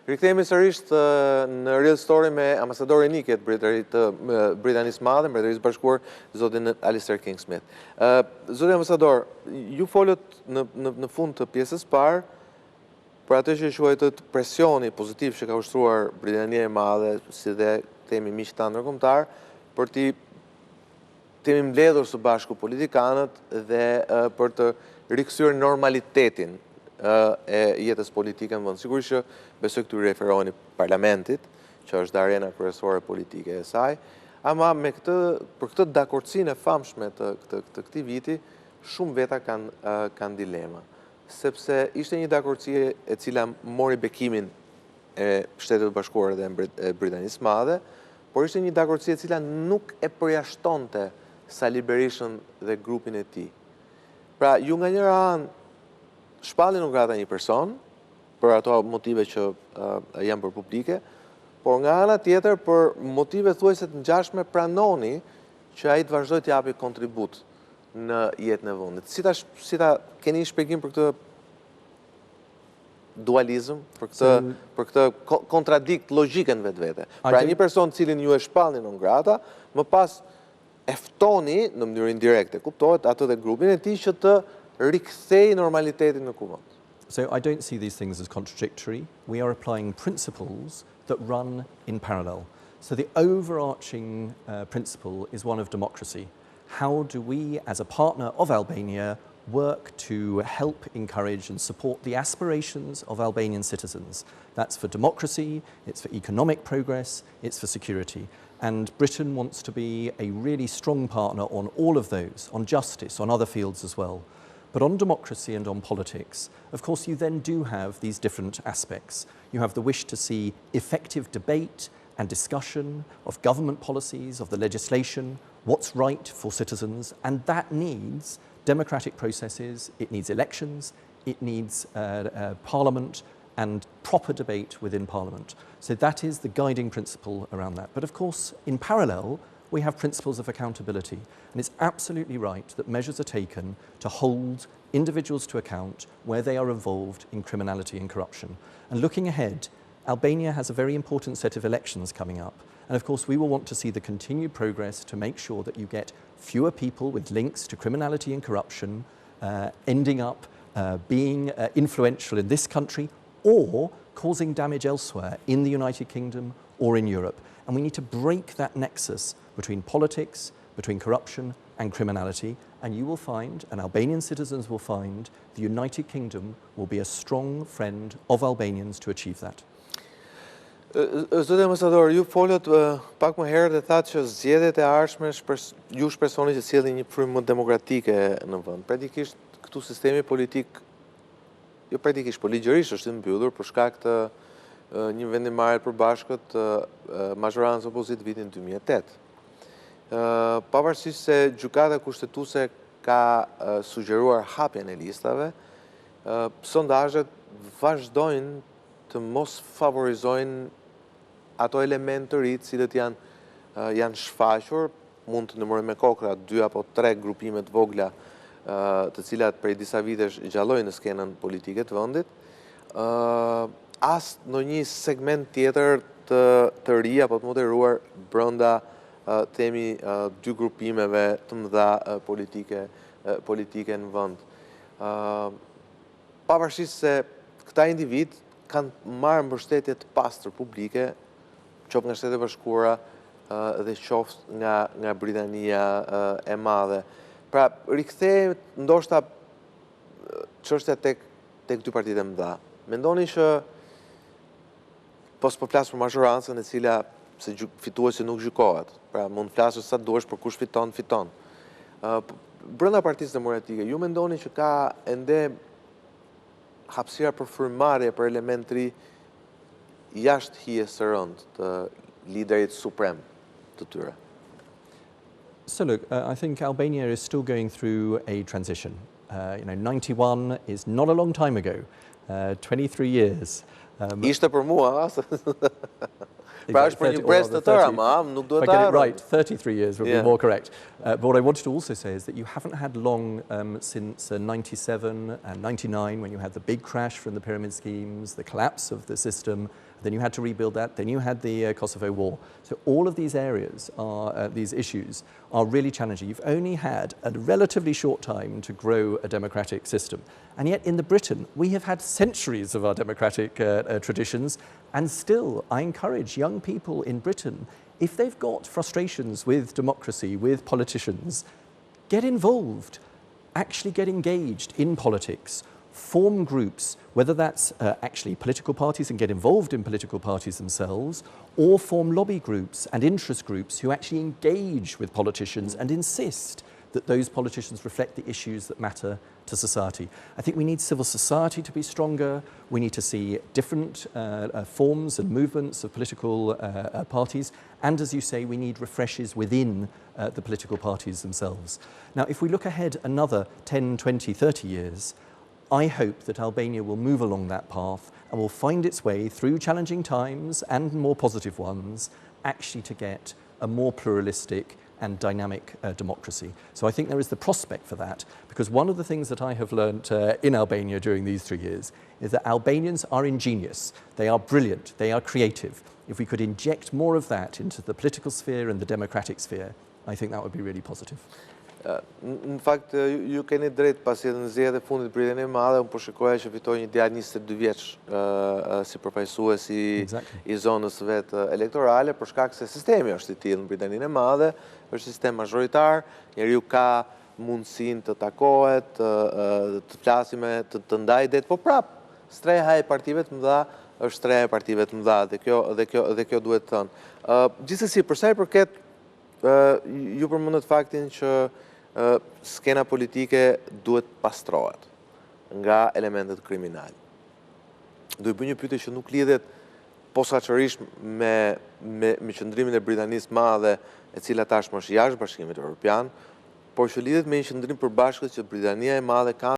Rikthehemi sërish në Real Story me ambasadorin Niket të Britanisë Madhe, Mbretërisë Bashkuar, zotin Alistair King-Smith. Zoti ambasador, ju folët në fund të pjesës parë për atë që quajtet presioni pozitiv që ka ushtruar Britania e Madhe, si dhe themi miq tanë ndërkombëtar, për të mbledhur së bashku politikanët dhe për të rikthyer normalitetin e jetës politike në vend. Sigurisht që besoj këtu referoheni parlamentit, që është arena kryesore politike e saj, ama për këtë dakordsinë e famshme të këtij viti, shumë veta kanë dilema, sepse ishte një dakordsi e cila mori bekimin e Shtetit të Bashkuar dhe e Britanisë Madhe, por ishte një dakordsi e cila nuk e përjashtonte Sali Berishën dhe grupin e tij. Pra, ju nga njëra anë shpallin në grata një person, për ato motive që janë për publike, por nga ana tjetër për motive thuajse të ngjashme pranoni që ai të vazhdojë të japi kontribut në jetën e vendit. Si ta keni një shpjegim për këtë dualizëm, për këtë kontradikt logjikën vetvete. Pra një person cilin ju e shpallni në grata, më pas e ftoni në mënyrë indirekte, kuptohet atë dhe grupin e tij që të rikthej normalitetin në kuvend. So I don't see these things as contradictory. We are applying principles that run in parallel. So the overarching principle is one of democracy. How do we, as a partner of Albania, work to help encourage and support the aspirations of Albanian citizens? That's for democracy, it's for economic progress, it's for security. And Britain wants to be a really strong partner on all of those, on justice, on other fields as well. But on democracy and on politics, of course, you then do have these different aspects. You have the wish to see effective debate and discussion of government policies, of the legislation, what's right for citizens, and that needs democratic processes, it needs elections, it needs parliament and proper debate within parliament. So that is the guiding principle around that. But of course, in parallel, we have principles of accountability. And it's absolutely right that measures are taken to hold individuals to account where they are involved in criminality and corruption. And looking ahead, Albania has a very important set of elections coming up. And of course, we will want to see the continued progress to make sure that you get fewer people with links to criminality and corruption ending up being influential in this country or causing damage elsewhere in the United Kingdom or in Europe. And we need to break that nexus between politics, between corruption and criminality, and you will find, and Albanian citizens will find, the United Kingdom will be a strong friend of Albanians to achieve that. Zoti ambasador, ju folët pak më herë dhe thatë që zgjedhjet e ardhshme ju shpresoni që sjellin një frymë më demokratike në vend. Praktikisht këtu sistemi politik, jo praktikisht, po ligjërisht është i mbyllur për shkak të një vendimmarrje të përbashkët mazhorancës opozitë vitin 2008. Pavarësisht se gjykata kushtetuese ka sugjeruar hapjen e listave, sondazhet vazhdojnë të mos favorizojnë ato elementë të ri të cilët janë shfaqur, mund të numërojmë me kokra 2 apo 3 grupime të vogla të cilat prej disa vitesh gjallojnë në skenën politike të vendit, as në një segment tjetër të ri apo të moderuar brenda themi 2 grupimeve të mëdha politike në vend. Pavarësisht se këta individ kanë marrë mbështetje të pastër publike, qoftë nga Shtetet e Bashkuara dhe qoftë nga Britania e Madhe. Pra, rikthehet ndoshta çështja tek 2 partitë e mëdha. Mendoni që po flas për mazhorancën e cila se fituesi nuk gjykohet. Pra, mund të flasësh sa duash për kush fiton. Brenda Partisë Demokratike, ju mendoni që ka ende hapësira për frymëmarrje për element të ri jashtë hijes së rëndë të liderit suprem të tyre? So look, I think Albania is still going through a transition. 91 is not a long time ago, 23 years. Ishte për mua, Pra është për një brez të tërë, ama nuk duhet If I get it right, 33 years would be more correct. But what I wanted to also say is that you haven't had long since 97 and 99, when you had the big crash from the pyramid schemes, the collapse of the system, then you had to rebuild that, then you had the Kosovo war. So all of these areas, these issues, are really challenging. You've only had a relatively short time to grow a democratic system. And yet in Britain, we have had centuries of our democratic traditions, and still I encourage young people in Britain, if they've got frustrations with democracy, with politicians, get involved, actually get engaged in politics, form groups, whether that's actually political parties and get involved in political parties themselves, or form lobby groups and interest groups who actually engage with politicians and insist that those politicians reflect the issues that matter to society. I think we need civil society to be stronger. We need to see different forms and movements of political parties. And as you say, we need refreshes within the political parties themselves. Now, if we look ahead another 10, 20, 30 years, I hope that Albania will move along that path and will find its way through challenging times and more positive ones, actually to get a more pluralistic and dynamic democracy. So I think there is the prospect for that, because one of the things that I have learned in Albania during these 3 years is that Albanians are ingenious, they are brilliant, they are creative. If we could inject more of that into the political sphere and the democratic sphere, I think that would be really positive. Në fakt, ju keni drejt pasi në zgjedhjet e fundit Britania e Madhe, unë po shikoja që fitoi një djalë 22 vjeç si përfaqësues i zonës vet elektorale, për shkak se sistemi është i tillë në Britaninë e Madhe, është sistem mazhoritar, njeriu ka mundësinë të takohet, të flasime, të ndajë det, po prap, streha e partive të mëdha është streha e partive të mëdha dhe kjo duhet thënë. Gjithsesi, për sa i përket ju përmendët faktin që skena politike duhet pastrohet nga elementet kriminale. Do i bëj një pyetje që nuk lidhet posaçërisht me qëndrimin e Britanisë Madhe, e cila tashmë është jashtë Bashkimit Evropian, por që lidhet me një qëndrim përbashkët që Britania e Madhe ka